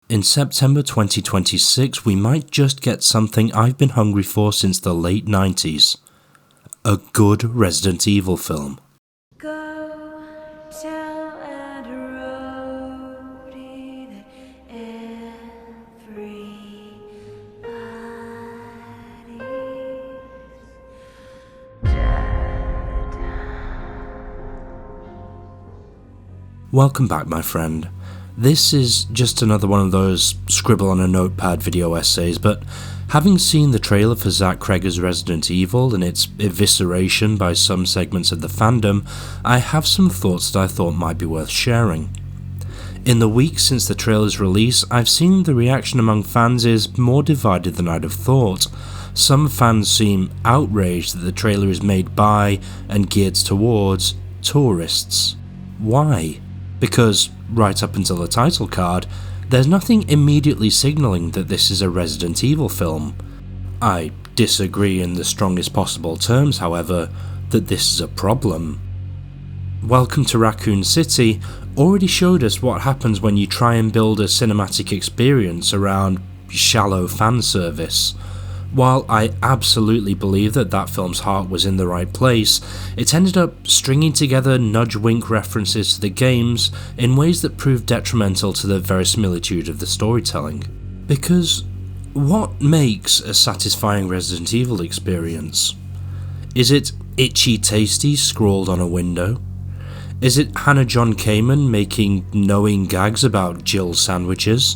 In September 2026, we might just get something I've been hungry for since the late 90s. A good Resident Evil film. Go tell Aunt Rhody that everybody's dead. Welcome back, my friend. This is just another one of those scribble on a notepad video essays, but having seen the trailer for Zach Cregger's Resident Evil and its evisceration by some segments of the fandom, I have some thoughts that I thought might be worth sharing. In the weeks since the trailer's release, I've seen the reaction among fans is more divided than I'd have thought. Some fans seem outraged that the trailer is made by and geared towards tourists. Why? Because, right up until the title card, there's nothing immediately signalling that this is a Resident Evil film. I disagree in the strongest possible terms, however, that this is a problem. Welcome to Raccoon City already showed us what happens when you try and build a cinematic experience around shallow fan service. While I absolutely believe that that film's heart was in the right place, it ended up stringing together nudge-wink references to the games in ways that proved detrimental to the verisimilitude of the storytelling. Because what makes a satisfying Resident Evil experience? Is it itchy tasty scrawled on a window? Is it Hannah John Kamen making knowing gags about Jill sandwiches?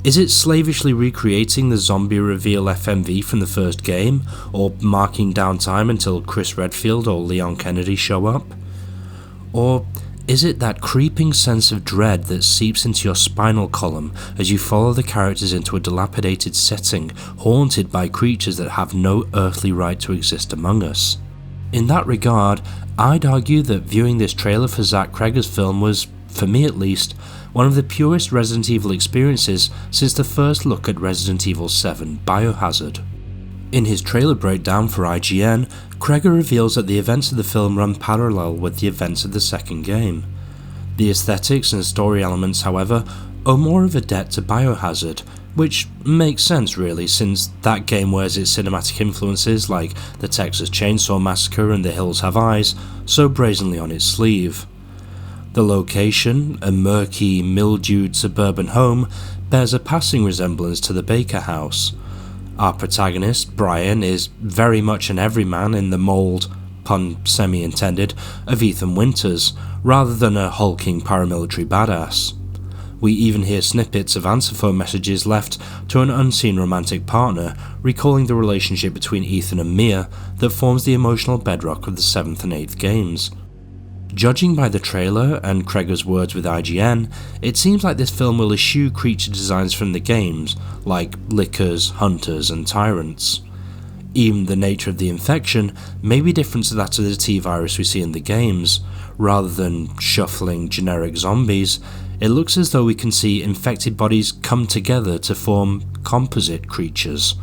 Is it slavishly recreating the zombie reveal FMV from the first game, or marking down time until Chris Redfield or Leon Kennedy show up? Or is it that creeping sense of dread that seeps into your spinal column as you follow the characters into a dilapidated setting haunted by creatures that have no earthly right to exist among us? In that regard, I'd argue that viewing this trailer for Zach Cregger's film was, for me at least, one of the purest Resident Evil experiences since the first look at Resident Evil 7 Biohazard. In his trailer breakdown for IGN, Cregger reveals that the events of the film run parallel with the events of the second game. The aesthetics and story elements, however, owe more of a debt to Biohazard, which makes sense really, since that game wears its cinematic influences like the Texas Chainsaw Massacre and The Hills Have Eyes so brazenly on its sleeve. The location, a murky, mildewed suburban home, bears a passing resemblance to the Baker house. Our protagonist, Brian, is very much an everyman in the mould, pun semi-intended, of Ethan Winters, rather than a hulking paramilitary badass. We even hear snippets of answer phone messages left to an unseen romantic partner, recalling the relationship between Ethan and Mia that forms the emotional bedrock of the 7th and 8th games. Judging by the trailer and Cregger's words with IGN, it seems like this film will eschew creature designs from the games, like lickers, hunters, and tyrants. Even the nature of the infection may be different to that of the T-virus we see in the games. Rather than shuffling generic zombies, it looks as though we can see infected bodies come together to form composite creatures.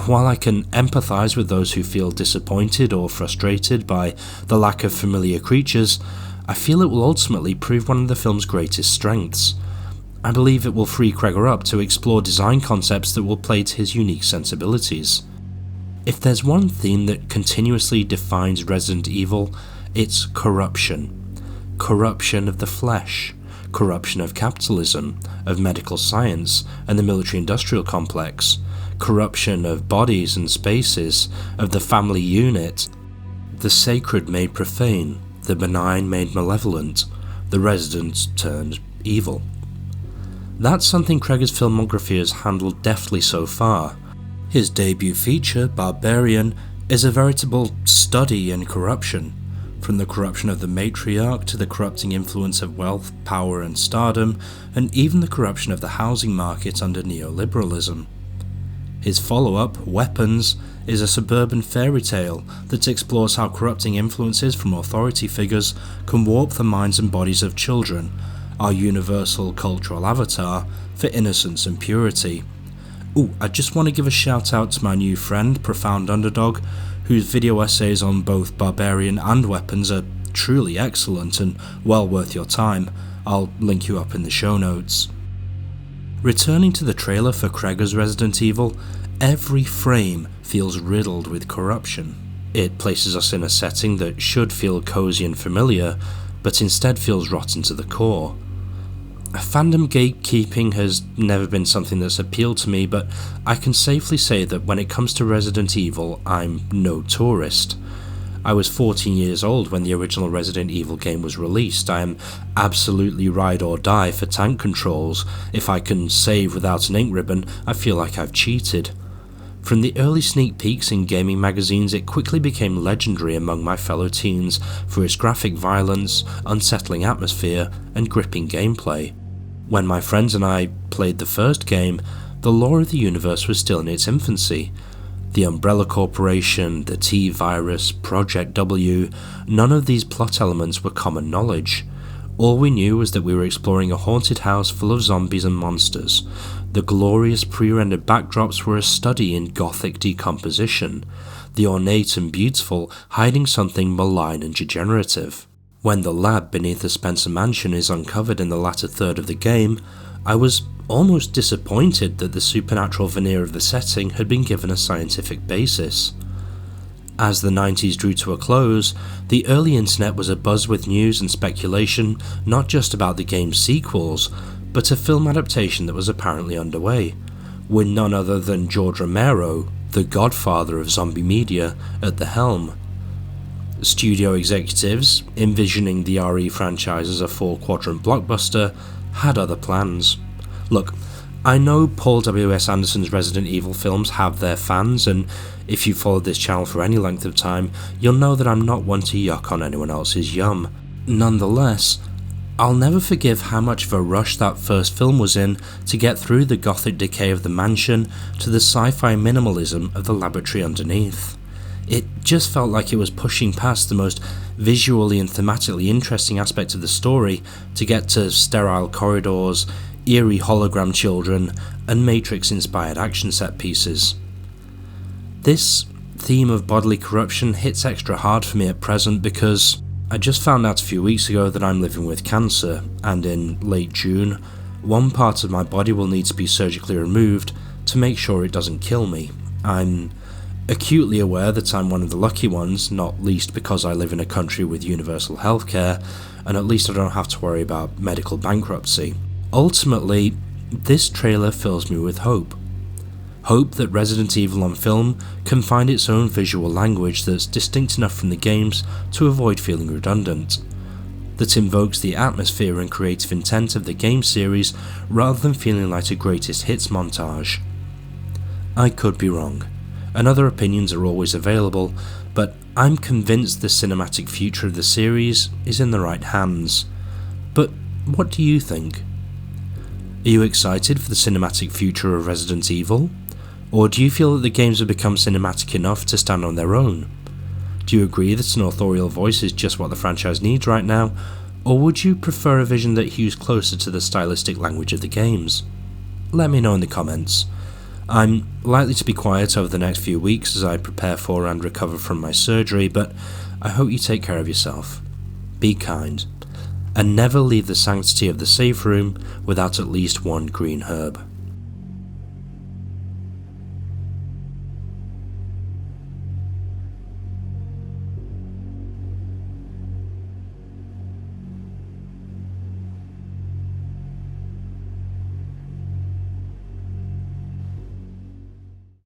While I can empathise with those who feel disappointed or frustrated by the lack of familiar creatures, I feel it will ultimately prove one of the film's greatest strengths. I believe it will free Cregger up to explore design concepts that will play to his unique sensibilities. If there's one theme that continuously defines Resident Evil, it's corruption. Corruption of the flesh, corruption of capitalism, of medical science, and the military-industrial complex, corruption of bodies and spaces, of the family unit, the sacred made profane, the benign made malevolent, the resident turned evil. That's something Cregger's filmography has handled deftly so far. His debut feature, Barbarian, is a veritable study in corruption, from the corruption of the matriarch to the corrupting influence of wealth, power and stardom, and even the corruption of the housing market under neoliberalism. His follow-up, Weapons, is a suburban fairy tale that explores how corrupting influences from authority figures can warp the minds and bodies of children, our universal cultural avatar for innocence and purity. I just want to give a shout out to my new friend, Profound Underdog, whose video essays on both Barbarian and Weapons are truly excellent and well worth your time. I'll link you up in the show notes. Returning to the trailer for Cregger's Resident Evil, every frame feels riddled with corruption. It places us in a setting that should feel cozy and familiar, but instead feels rotten to the core. Fandom gatekeeping has never been something that's appealed to me, but I can safely say that when it comes to Resident Evil, I'm no tourist. I was 14 years old when the original Resident Evil game was released. I am absolutely ride or die for tank controls. If I can save without an ink ribbon, I feel like I've cheated. From the early sneak peeks in gaming magazines, it quickly became legendary among my fellow teens for its graphic violence, unsettling atmosphere, and gripping gameplay. When my friends and I played the first game, the lore of the universe was still in its infancy. The Umbrella Corporation, the T-Virus, Project W, none of these plot elements were common knowledge. All we knew was that we were exploring a haunted house full of zombies and monsters. The glorious pre-rendered backdrops were a study in gothic decomposition, the ornate and beautiful hiding something malign and degenerative. When the lab beneath the Spencer Mansion is uncovered in the latter third of the game, I was almost disappointed that the supernatural veneer of the setting had been given a scientific basis. As the 90s drew to a close, the early internet was abuzz with news and speculation not just about the game's sequels, but a film adaptation that was apparently underway, with none other than George Romero, the godfather of zombie media, at the helm. Studio executives, envisioning the RE franchise as a 4-quadrant blockbuster, had other plans. Look, I know Paul W.S. Anderson's Resident Evil films have their fans, and if you've followed this channel for any length of time, you'll know that I'm not one to yuck on anyone else's yum. Nonetheless, I'll never forgive how much of a rush that first film was in to get through the gothic decay of the mansion to the sci-fi minimalism of the laboratory underneath. It just felt like it was pushing past the most visually and thematically interesting aspect of the story to get to sterile corridors, eerie hologram children, and Matrix-inspired action set pieces. This theme of bodily corruption hits extra hard for me at present because I just found out a few weeks ago that I'm living with cancer, and in late June, one part of my body will need to be surgically removed to make sure it doesn't kill me. I'm acutely aware that I'm one of the lucky ones, not least because I live in a country with universal healthcare, and at least I don't have to worry about medical bankruptcy. Ultimately, this trailer fills me with hope. Hope that Resident Evil on film can find its own visual language that's distinct enough from the games to avoid feeling redundant, that invokes the atmosphere and creative intent of the game series rather than feeling like a greatest hits montage. I could be wrong, and other opinions are always available, but I'm convinced the cinematic future of the series is in the right hands. But what do you think? Are you excited for the cinematic future of Resident Evil? Or do you feel that the games have become cinematic enough to stand on their own? Do you agree that an authorial voice is just what the franchise needs right now? Or would you prefer a vision that hews closer to the stylistic language of the games? Let me know in the comments. I'm likely to be quiet over the next few weeks as I prepare for and recover from my surgery, but I hope you take care of yourself. Be kind, and never leave the sanctity of the safe room without at least one green herb.